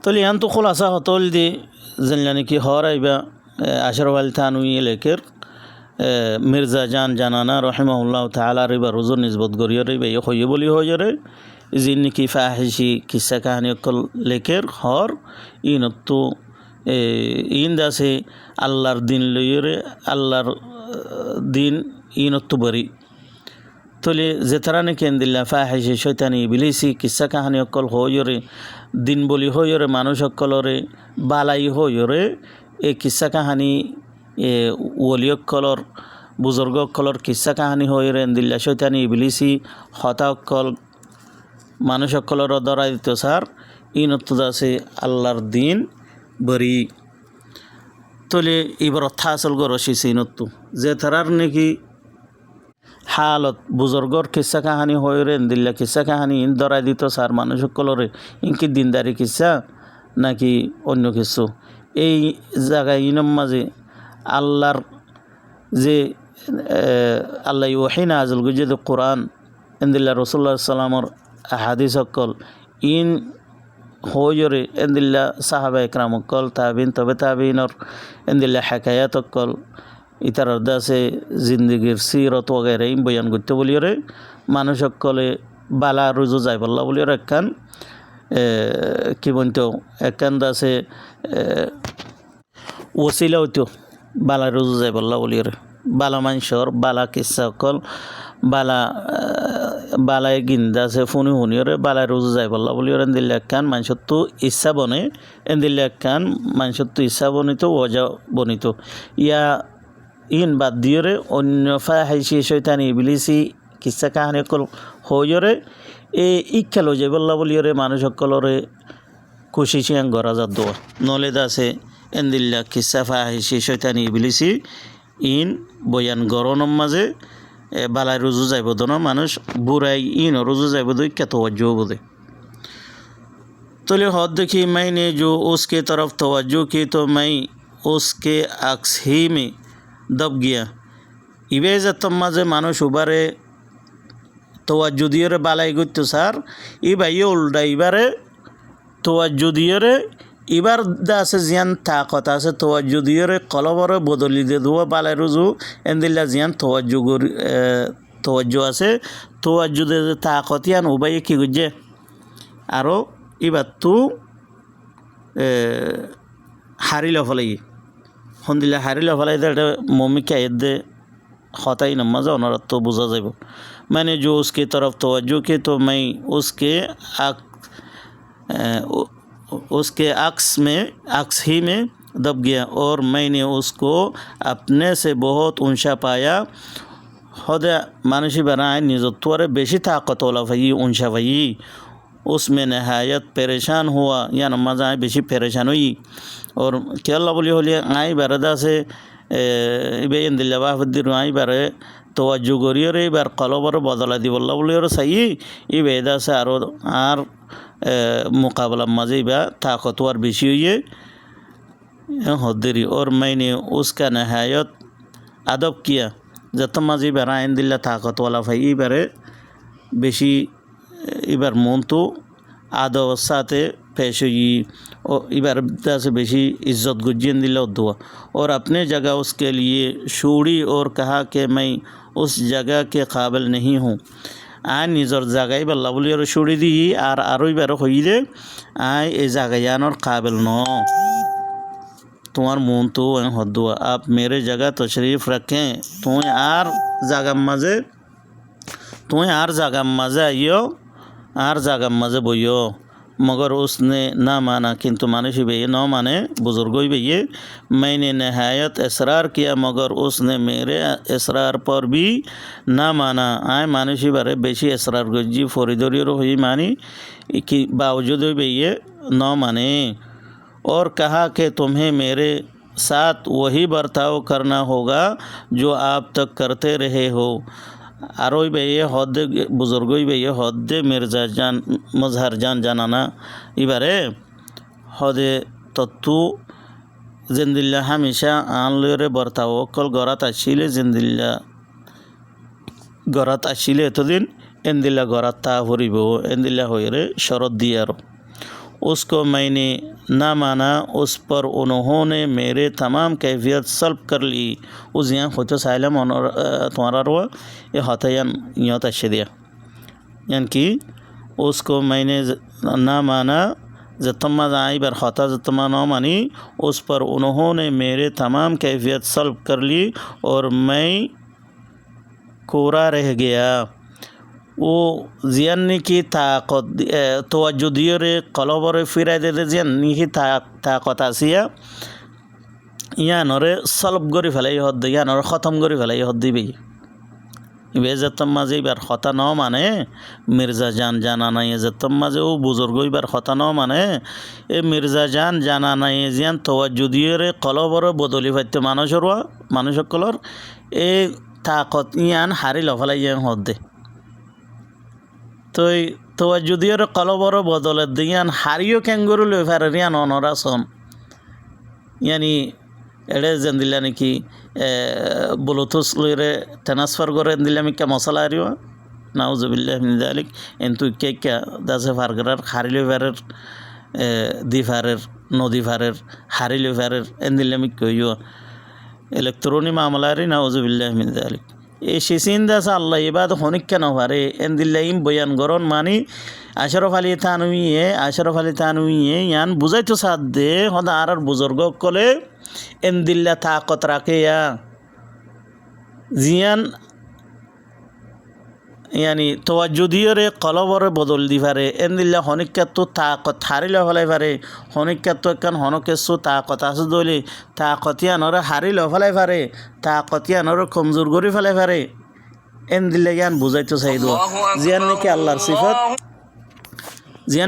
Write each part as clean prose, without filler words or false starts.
তলি ইয়ান তো খোলাসা হতল দি জানলানি কি হর আইবা আশরাফ থানউই লেকের মির্জা জান জানানা রহিমাহুল্লাহ তাআলা রিবা রুজুর নিসবত গরিয় রিবা ইয়ে হইয়ে বলি হইরে জিন্নি কি ফাহিশি কিসা কাহানি অকল লেকের হর ইনত্তু ইন দাসে আল্লাহর দিন লইরে আল্লাহর দিন ইনত্তু বরি তলে যেতারানে কেন্দিল্লা ফাহিশি শয়তানি ইবলিসি কিসা কাহানি অকল হইরে দিন বলি হইরে মানুষ অকলরে বালাই হইরে এই কিসা কাহানি ওলি অকলর বুজুর্গ অকলর কিসা কাহানি হইরে এন্দিল্লা শয়তানি ইবলিসি হতা অকল মানুষ অকলর দরাই দিত সার ইনত্তু দাসে আল্লাহর দিন বরি তলে এবার অর্থা আসল গরসি ইনত্তু যে তারার নাকি হালত বুজুর্গর কিসা কাহানি হইরে এন্দিল্লা কিসা কাহানি ইন দরাই দিত সার মানুষ অকলরে ইনকি দিনদারি কিসা নাকি অন্য কিছু এই জায়গায় ইনম মাঝে আল্লাহর যে আল্লাহ ওয়াহি নাযিল গুজে যে কোরআন এন্দিল্লা রাসূলুল্লাহ সাল্লামর হাদিস অকল ইন হইরে এন্দিল্লা সাহাবা একরাম অকল তাবিন তবে তাবিনর এন্দিল্লা হাকায়াত অকল ইতার দাসে জিন্দগির সিরত वगैरह ইন বয়ান করতে বলিরে মানুষ অকলে বালা রুজু যাই বল্লা বলিরে একখান কি বলতো একখান দাসে ওসিলা হইতো বালা রুজু যাই বল্লা বলিরে বালা মানুষর বালা কিসা অকল বালা বালায় গিন্দা আছে ফোনে শুনিরে বালায় রুজু যাই বল্লা বলিরে এন্দিল্লা একখান মানুষের তো ইচ্ছা বনে এন্দিল্লা একখান মানুষের তো ইচ্ছা বনিত ওজা বনিত ইয়া ইন বাদ দিয়রে অন্য ফাহিশি শয়তানি ইবলিসি কিসা কাহানি অকল হইরে এই খেলো যে বল্লা বলিরে মানুষ অকলরে খুশি চিয়াং গড়া যা দোয়া নলে দাসে এন্দিল্লা কিসা ফাহিশি শয়তানি ইবলিসি ইন বয়ান গরনের মাঝে বালাই রুজু যাইব দন মানুষ বুড়াই ইন রুজু যাইব দই কে तवज्जो बोले तो हद देखी मैंने जो उसके तरफ तवज्जो की तो मैं उसके अक्स ही में दब गया इवे जतम्माजे मानुष उबारे तवज्जो दिए रे बालाई गुत्तो सार इ भाई उल्टा इबारे तवज्जो दिए रे इबार दासे जियान ताकत আছে तवज्जो दिए रे কলবরে বদলি দে দুয়া বালাই রুজু এন্দিল্লা জিয়ান तवज्जो আছে तवज्जो দে তাকত ইয়ান উবাই কি গুজে আরো ইবার তু হারিলা ফলাই হন্দিলা হারিলা ফলাই দে মমিকা এদে হতাই নমাজ ওনার তো বুঝা যাইব মানে जो उसके तरफ तवज्जो के तो मैं उसके अक्स ही में दब गया और मैंने उसको अपने से बहुत ऊंचा पाया खुदा मानुषी बनाए निजत्वरे बेशी ताकत वाला भाई ऊंचा भाई उसमें नहायत परेशान हुआ या नमाज आए बेशी परेशान हुई और क्या अल्लाह बोली होली आई बरदा से बेन दिल्लाबाफुद्दीन आई बारे तवज्जो करिए एबार कलबर बदला दी बल्ला बोलिए सही इ बेदा से आर मुकाबला मजे बा ताकतवर बेशी हुई हदरी और मैंने उसका नहायत अदब किया जत मजे बारा इन दिल्ला ताकत वाला भाई बारे बेशी इबार मन तो आदब साथे पेश हुई और इबार से बेशी इज्जत गुज्जिन दिला दुआ और अपने जगह उसके लिए छोड़ी और कहा कि मैं उस जगह के काबिल नहीं हूँ आय निजर जगह बल्ला बोलिए छोड़ी दी और आरोई बार हईले आय ए जगह काबिल न तुम्हार मन तो हदुआ आप मेरे जगह तशरीफ़ रखें तुम्हें आर जगह मज़े आइयो आर जगह मज़े बोइयो मगर उसने ना माना किंतु मानुषी भैया न माने बुजुर्गों भैया मैंने नहायत इसरार किया मगर उसने मेरे इसरार पर भी ना माना आए मानुषी बारे बेशी इसरार गुज्जी फौरीदोरी हुई मानी कि बावजूद भैया न माने और कहा कि तुम्हें मेरे साथ वही बर्ताव करना होगा जो आप तक करते रहे हो आरोई भैया हद बुजुर्गों भैया हद मिर्जा जान मजहर जान जानाना इबारे हदे तत्तु जिंदिल्ला हमेशा आन लेरे बर्ताव कल गरात आशिले जिंदिल्ला गरात आशिले तो दिन एंदिल्ला गरात ता हरिबो एंदिल्ला होयरे शरत दियारो उसको मैंने ना माना, उस पर उन्होंने मेरे तमाम कैफियत सल्ब कर ली। उस यहाँ खुद साइलम तुम्हारा रुआ ये होता यहाँ तशदिया यानी कि उसको मैंने ना माना जतम्मा आई बर खाता जतम्मा ना मानी, उस पर उन्होंने मेरे तमाम कैफियत सल्ब कर ली और मैं कोरा रह गया। वो जियानी की ताकत तवज्जो दिए रे कलबरे फिराई दे जियानी की ताकत आसिया ইয়ানরে সলভ করে ফেলাই হদ ইয়ানরে খতম করে ফেলাই হদ দিবি বেজতম মাঝে এবার কথা ন মানে মির্জা জান জানা নাই এজতম মাঝে ও বুজুর্গ এবার কথা ন মানে এ মির্জা জান জানা নাই জিয়ান তওয়াজ্জু দিয়ে রে কলবরে বদলি ফাইতে মানুষসকলর এ তাকত ইয়ান হারি লফালাই ইয়ান হদ দে তো তওয়াজ্জু দিয়ে রে কলবরে বদলে দিয়ান হারিও ক্যাঙ্গুরু লই ফারে রিয়ান অনরা সন ইয়ানি এড়ে যেন দিলা নাকি ব্লুটুথ লইরে ট্রান্সফার করে দিলাম কে মশলা আরিও নাউজুবিল্লাহ মিন যালিক এন্তু কে দাসে ফারগরার হারিলে ফারের দি ফারের নদী ফারের হারিলে ফারের এন দিলাম কইও ইলেকট্রনিক মামলারি নাউজুবিল্লাহ মিন যালিক এই শিসিন দাস আল্লাহ ইবাদ হনিক কেন পারে এন দিলাইম বয়ান গরন মানি আশরাফ আলী থানউইয়ে ইয়ান বুঝাইতো সাদ দে হদা আর বুজুর্গ কলে এন দিল্লা তাকত রাখিয়া জিয়ান ইয়ানি তওয়াজ্জু দিয়ে রে কলবরে বদল দি পারে এন দিল্লা হনিকাত তাকত হারিলে ফেলাই পারে হনিকাত একখান হনকেসু তাকত আছে দলি তাকতিয়ানরে হারিলে ফেলাই পারে তাকতিয়ানরে কমজোর করে ফেলাই পারে এন দিল্লা ইয়ান বুঝাইতো চাইদ জিয়ান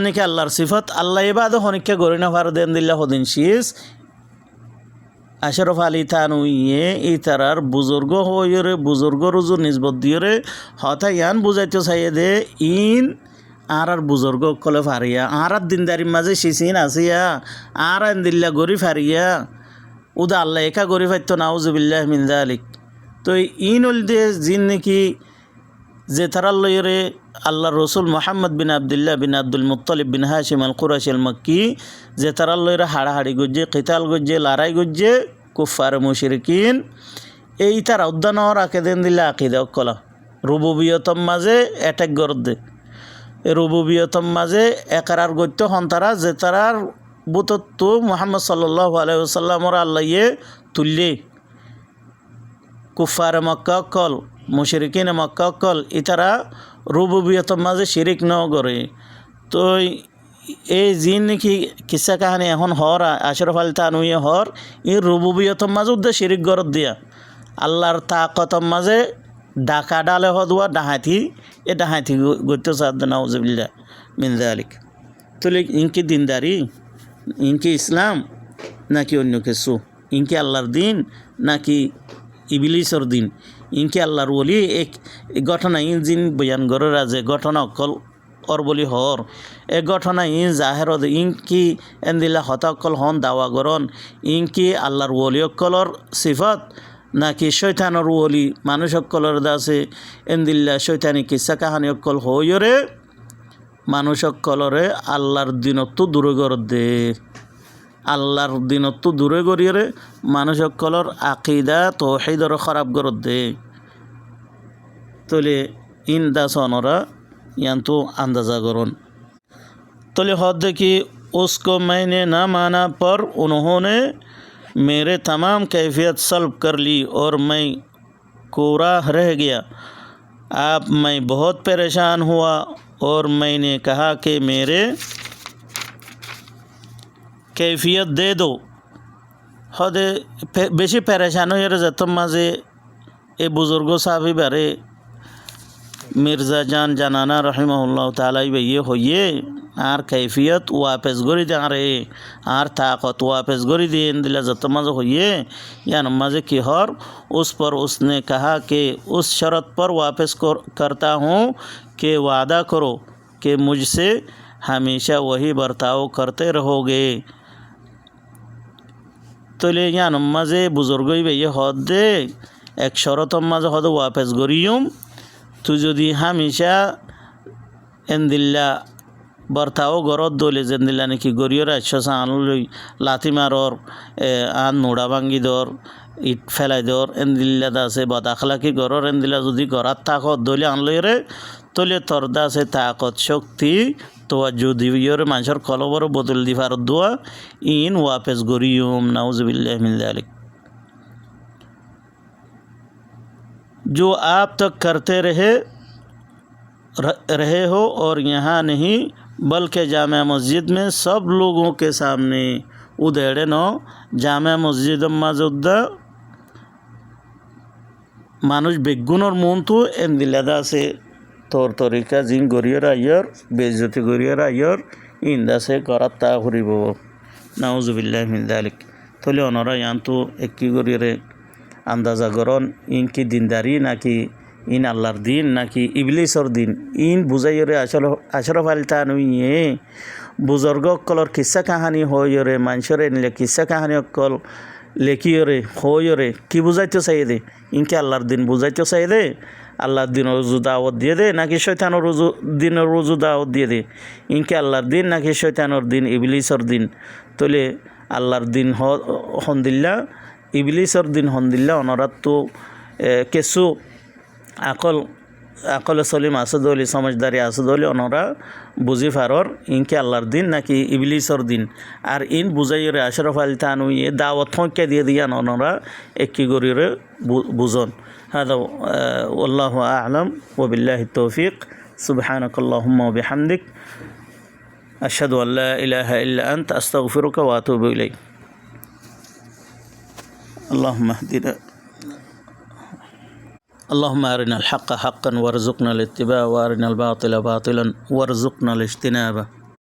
নাকি আল্লাহর সিফত আল্লাহ ইবাদ হনিকা গরি না পারে দেন দিল্লা হদিন শীষ আশরাফ আলী থানউইয়ে ইতারার বুজুর্গ হইরে বুজুর্গ রুজু নিসবত দিয়ে হতা ইয়ান বুঝাইতে চাইয়ে দে ইন আর বুজুর্গ কলে ফারিয়া আর দিনদারির মাঝে শিসিন আসিয়া আর দিল্লা গরি ফারিয়া উদা আল্লাহ একা গরি ফাইতো নাউজুবিল্লাহ মিন যালিক তো ইন উল দে জিন নাকি যে তারার লইরে আল্লাহ রসুল মোহাম্মদ বিন আবদুল্লাহ বিন আব্দুল মুত্তালিব বিন হাশিম আল কুরাশি আল মক্কি যে তারার লইরে হাড়াহাড়ি গজ্জে কিতাল গজ্জে লড়াই গজ্জে কুফার মুশরিকিন এই তার উদ্যান রাখে দেন দিলে আকিদা কলা রুবুবিয়তম মাঝে অ্যাটাক গরদে রুবুবিয়তম মাঝে একারার গত্য হন্তারা যে তারার বুতত্ব মোহাম্মদ সাল্লাল্লাহু আলাইহি ওয়াসাল্লামর আল্লাহয়ে তুললে কুফার মক্কা কল মুশরিকিন মক্কা কল ইতারা রুবুবিয়তম মাঝে শিরিক ন করে তো এই জিন নাকি কিসা কাহানি এখন হর আশরাফ আলী থানউইয়ে হর ই রুবুবিয়তম মাঝে উদ্দে শিরিক গরত দিয়া আল্লাহর তাকতম মাঝে ডাকা ডালে হদুয়া ডাহাতি এ ডাহাতি গত্য সাদ নাউজুবিল্লাহ মিন যালিক তাহলে ইনকি দিনদারি ইনকি ইসলাম নাকি অন্য কিছু ইনকি আল্লাহর দিন নাকি ইবলিসর দিন ইনকি আল্লাহর ওলি এক ঘটনা ইন জিন বয়ান করে রাজে ঘটনা অকল অর বলি হর এ ঘটনা ইন জাহের ইনকি এন্দিল্লা হতাকল হন দাওয়া গরন ইনকি আল্লাহর ওলি অকলর সিফত নাকি শৈতানর ওলি মানুষ অকলর দাসে এন্দিল্লা শৈতানি কিসা কাহানি অকল হইরে মানুষ অকলরে আল্লাহর দিনত্ব দূরে গর দে আল্লাহর দিনত্ব দূরে গরিয়ে মানুষ অকলর আকিদা তৌহিদর খারাপ গর দে তোলে ইন দাসনরা यान तो अंदाज़ा करोन तोले हद कि उसको मैंने ना माना पर उन्होंने मेरे तमाम कैफियत सल्ब कर ली और मैं कोरा रह गया। आप मैं बहुत परेशान हुआ और मैंने कहा कि मेरे कैफियत दे दो हद बेशी परेशान हो यार जतम माजे ए बुजुर्गो साहब बारे मिर्जा जान জানানা রহিমাহুল্লাহ তাআলা ये होइए आर कैफियत वापस गोरी दे रे आर ताकत वापस गोरी दे दिला जतमज होइए या नमाज की हर उस पर उसने कहा कि उस शर्त पर वापस करता हूँ कि वादा करो कि मुझसे हमेशा वही बर्ताव करते रहोगे। तो ले या नमाज बुजुर्गों ये हद दे एक शरत नमाज हद वापस गोरियुम तु যদি হামেশা এন্দিল্লা বর্তাও গরত দলে যেন দিলা নাকি গরিয়র আশ্বাস আনলই লাথি মারর আন নোড়া ভাঙ্গি দর ইট ফেলাই দর এন দিল্লা আছে বদাখলাকি গরর এন দিলা যদি গরাত তাকত দলে আনলই রে তলে তরদা আছে তাকত শক্তি তোয়া যদি ইয়রে মানুষের কলবর বদল দি ফারত দোয়া ইন ওয়াপেস গরিয়ম নাউজুবিল্লাহ মিন যালিক। जो आप तक करते रहे हो और यहाँ नहीं बल्कि जामा मस्जिद में सब लोगों के सामने उधेड़े नो जामा मस्जिद मजुद्दा मानुष बेगुनर मुंतु एन दिलादा से तौर तरीका जिन गोरियर आयर बेइज्जती गोरियर आयर इंदा से करता हुरिबो नाउजुबिल्लाह मिन जालिक। तोले ओनरा यान्तु एक्की गोरियरे আন্দাজা করন ইন কি দিনদারি নাকি ইন আল্লাহর দিন নাকি ইবলিসর দিন ইন বুঝাইরে আশরফ আল থানউইয়ে বুজুর্গকলর কিসা কাহানি হইরে মানুষরে নিলে কিসা কাহানি অকল লেখিয়রে হইরে কি বুঝাইতে চাই দে ইনকে আল্লাহর দিন বুঝাইতে চাই দে আল্লাহর দিন রোজু দাওয়াত দিয়ে দে নাকি শয়তানের রোজু দাওয়াত দিয়ে দে ইনকে আল্লাহর দিন নাকি শয়তানের দিন ইবলিসর দিন তোলে আল্লাহর দিন হন্দিল্লা ইবলিসর দিন হন্দিল্লা অনরাত তো কেসু আকল সলিম আসদলি সমঝদারি আসদলি অনরা বুঝি ফারর ইনকে আল্লাহর দিন নাকি ইবলিসর দিন আর ইন বুঝাইরে আশরফ আল থানউইয়ে দাওয়াত ফঁকে দিয়ে দিয়ান অনরা একই গরিরে বুঝন। هذا والله أعلم وبالله التوفيق سبحانك اللهم وبحمدك أشهد أن لا إله إلا أنت أستغفرك وأتوب إليك اللهم اهدنا اللهم أرنا الحق حقا وارزقنا الاتباع وأرنا الباطل باطلا وارزقنا الاجتناب